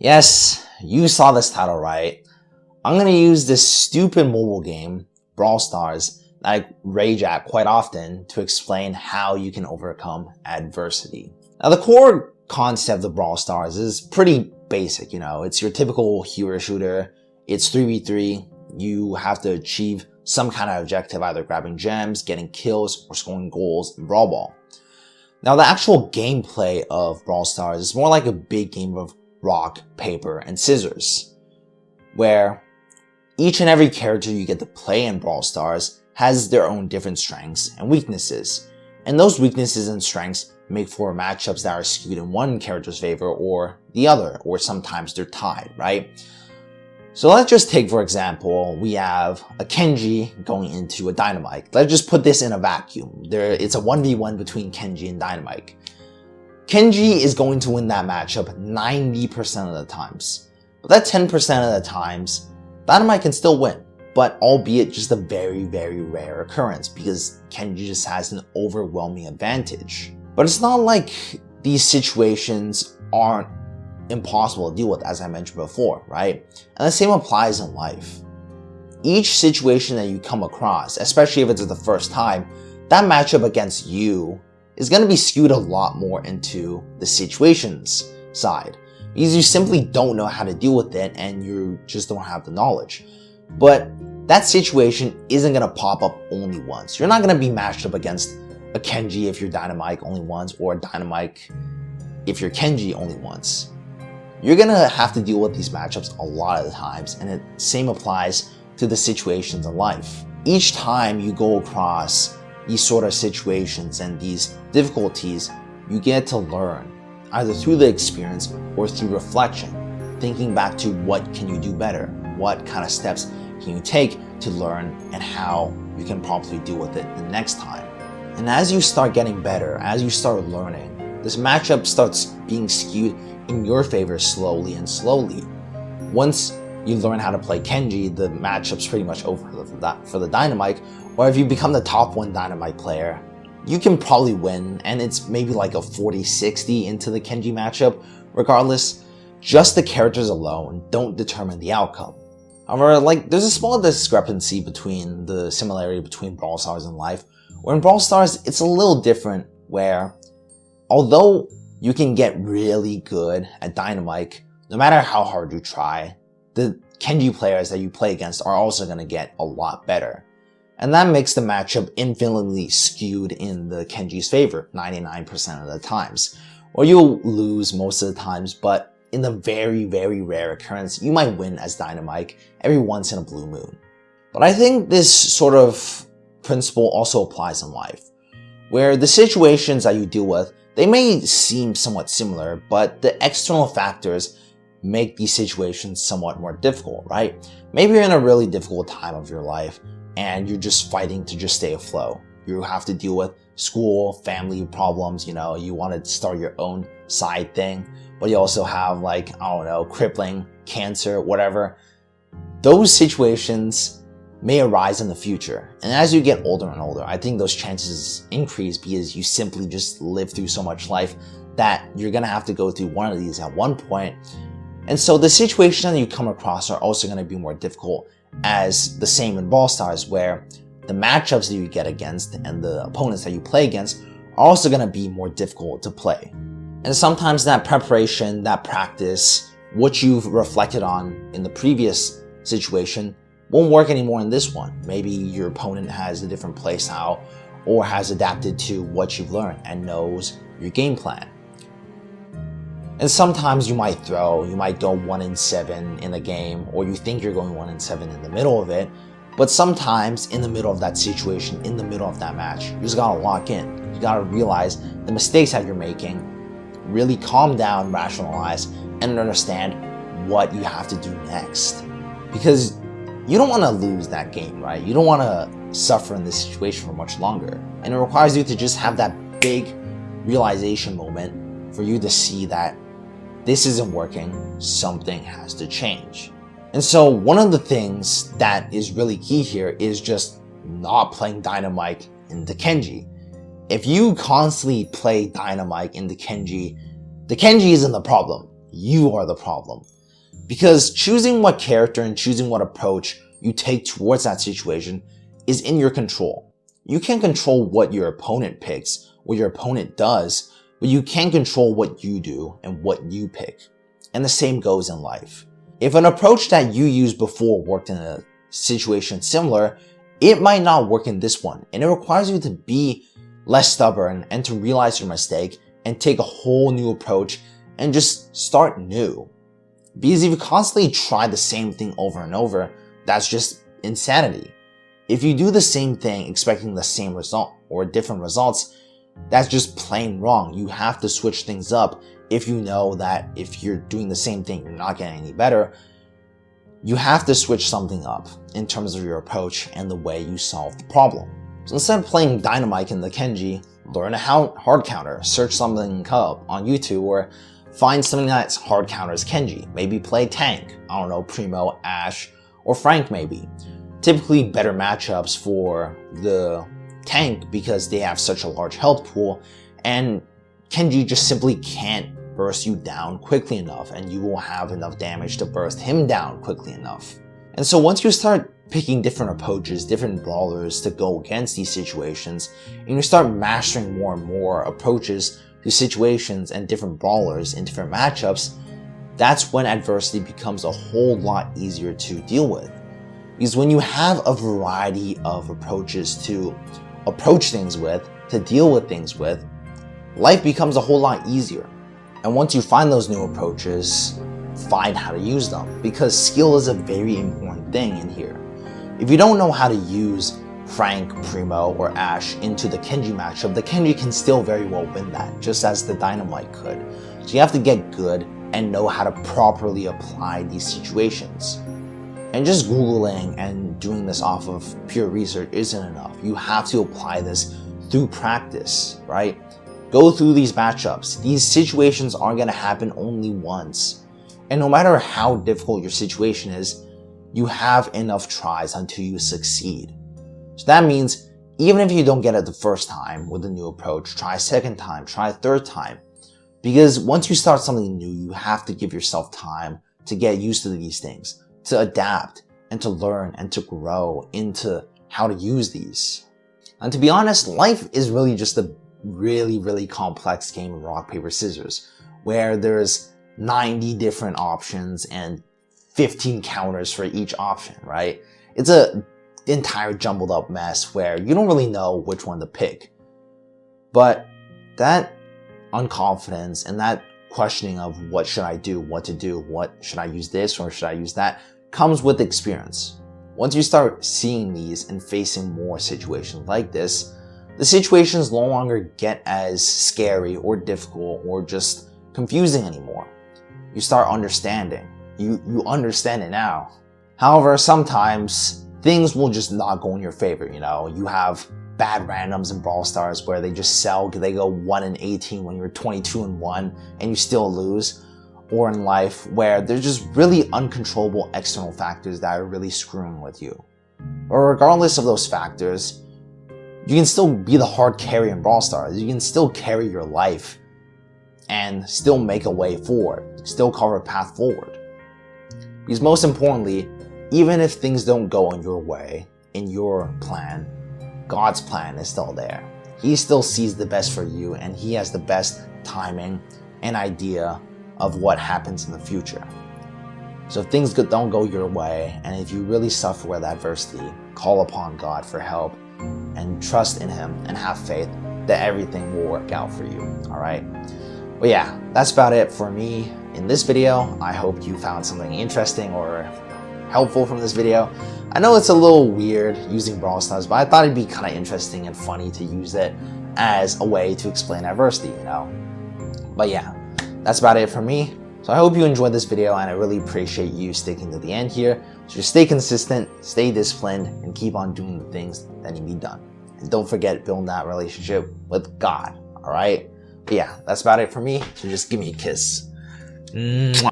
Yes, you saw this title right. I'm gonna use this stupid mobile game, Brawls Stars, that I rage at quite often to explain how you can overcome adversity. Now the core concept of Brawls Stars is pretty basic, it's your typical hero shooter. It's 3v3. You have to achieve some kind of objective, either grabbing gems, getting kills, or scoring goals in Brawl Ball. Now the actual gameplay of Brawl Stars is more like a big game of rock, paper, and scissors, where each and every character you get to play in Brawl Stars has their own different strengths and weaknesses. And those weaknesses and strengths make for matchups that are skewed in one character's favor or the other, or sometimes they're tied, right? So let's just take, for example, we have a Kenji going into a Dynamite. Let's just put this in a vacuum. It's a 1v1 between Kenji and Dynamite. Kenji is going to win that matchup 90% of the times. But that 10% of the times, Dynamite can still win, but albeit just a very, very rare occurrence because Kenji just has an overwhelming advantage. But it's not like these situations aren't impossible to deal with, as I mentioned before, right? And the same applies in life. Each situation that you come across, especially if it's the first time, that matchup against you is going to be skewed a lot more into the situations side because you simply don't know how to deal with it and you just don't have the knowledge. But that situation isn't going to pop up only once. You're not going to be matched up against a Kenji if you're Dynamite only once, or a Dynamite if you're Kenji only once. You're going to have to deal with these matchups a lot of the times, and the same applies to the situations in life. Each time you go across these sort of situations and these difficulties, you get to learn, either through the experience or through reflection, thinking back to what can you do better, what kind of steps can you take to learn, and how you can properly deal with it the next time. And as you start getting better, as you start learning, this matchup starts being skewed in your favor slowly and slowly. Once you learn how to play Kenji, the matchup's pretty much over for the Dynamite, or if you become the top 1 Dynamite player, you can probably win, and it's maybe like a 40-60 into the Kenji matchup. Regardless, just the characters alone don't determine the outcome. However, there's a small discrepancy between the similarity between Brawl Stars and life, where in Brawl Stars, it's a little different, where although you can get really good at Dynamite, no matter how hard you try, the Kenji players that you play against are also going to get a lot better. And that makes the matchup infinitely skewed in the Kenji's favor 99% of the times. Or you'll lose most of the times, but in the very, very rare occurrence, you might win as Dynamite every once in a blue moon. But I think this sort of principle also applies in life, where the situations that you deal with, they may seem somewhat similar, but the external factors make these situations somewhat more difficult, right? Maybe you're in a really difficult time of your life and you're just fighting to just stay afloat. You have to deal with school, family problems, you want to start your own side thing, but you also have crippling, cancer, whatever. Those situations may arise in the future. And as you get older and older, I think those chances increase because you simply just live through so much life that you're going to have to go through one of these at one point. And so the situations that you come across are also going to be more difficult, as the same in Brawl Stars, where the matchups that you get against and the opponents that you play against are also going to be more difficult to play. And sometimes that preparation, that practice, what you've reflected on in the previous situation won't work anymore in this one. Maybe your opponent has a different playstyle or has adapted to what you've learned and knows your game plan. And sometimes you might go 1-7 in a game, or you think you're going 1-7 in the middle of it. But sometimes in the middle of that situation, in the middle of that match, you just gotta lock in. You gotta realize the mistakes that you're making, really calm down, rationalize, and understand what you have to do next. Because you don't want to lose that game, right? You don't want to suffer in this situation for much longer. And it requires you to just have that big realization moment for you to see that this isn't working, something has to change. And so one of the things that is really key here is just not playing Dynamite into Kenji. If you constantly play Dynamite into Kenji, the Kenji isn't the problem. You are the problem. Because choosing what character and choosing what approach you take towards that situation is in your control. You can't control what your opponent picks, what your opponent does, but you can control what you do and what you pick. And the same goes in life. If an approach that you used before worked in a situation similar, it might not work in this one. And it requires you to be less stubborn and to realize your mistake and take a whole new approach and just start new. Because if you constantly try the same thing over and over, that's just insanity. If you do the same thing expecting the same result or different results, that's just plain wrong. You have to switch things up if you know that if you're doing the same thing, you're not getting any better. You have to switch something up in terms of your approach and the way you solve the problem. So instead of playing Dynamite in the Kenji, learn a hard counter, search something up on YouTube, or find something that's hard counters Kenji. Maybe play tank, I don't know, Primo, Ash, or Frank maybe. Typically better matchups for the tank because they have such a large health pool, and Kenji just simply can't burst you down quickly enough, and you will have enough damage to burst him down quickly enough. And so once you start picking different approaches, different brawlers to go against these situations, and you start mastering more and more approaches to situations and different brawlers in different matchups, that's when adversity becomes a whole lot easier to deal with. Because when you have a variety of approaches to approach things with, to deal with things with, life becomes a whole lot easier. And once you find those new approaches, find how to use them, because skill is a very important thing in here. If you don't know how to use Frank, Primo, or Ash into the Kenji matchup, the Kenji can still very well win that, just as the Dynamite could. So you have to get good and know how to properly apply these situations. And just Googling and doing this off of pure research isn't enough. You have to apply this through practice, right? Go through these matchups. These situations aren't going to happen only once. And no matter how difficult your situation is, you have enough tries until you succeed. So that means even if you don't get it the first time with a new approach, try a second time, try a third time. Because once you start something new, you have to give yourself time to get used to these things, to adapt and to learn and to grow into how to use these. And to be honest, life is really just a really complex game of rock, paper, scissors, where there's 90 different options and 15 counters for each option, right? It's a entire jumbled up mess where you don't really know which one to pick. But that unconfidence and that questioning of what should I do, what to do, what should I use this or should I use that, comes with experience. Once you start seeing these and facing more situations like this, the situations no longer get as scary or difficult or just confusing anymore. You start understanding. You understand it now. However, sometimes things will just not go in your favor, you know. You have bad randoms in Brawls Stars where they just sell, they go 1-18 when you're 22-1 and you still lose. Or in life where there's just really uncontrollable external factors that are really screwing with you. But regardless of those factors, you can still be the hard carry in Brawl Stars. You can still carry your life and still make a way forward, still carve a path forward. Because most importantly, even if things don't go in your way, in your plan, God's plan is still there. He still sees the best for you, and He has the best timing and idea of what happens in the future. So if things don't go your way, and if you really suffer with adversity, call upon God for help and trust in Him and have faith that everything will work out for you, alright? But yeah, that's about it for me in this video. I hope you found something interesting or helpful from this video. I know it's a little weird using Brawl Stars, but I thought it'd be kind of interesting and funny to use it as a way to explain adversity, you know? But yeah, that's about it for me. So I hope you enjoyed this video, and I really appreciate you sticking to the end here. So just stay consistent, stay disciplined, and keep on doing the things that need to be done. And don't forget building that relationship with God, alright? But yeah, that's about it for me. So just give me a kiss. Mwah.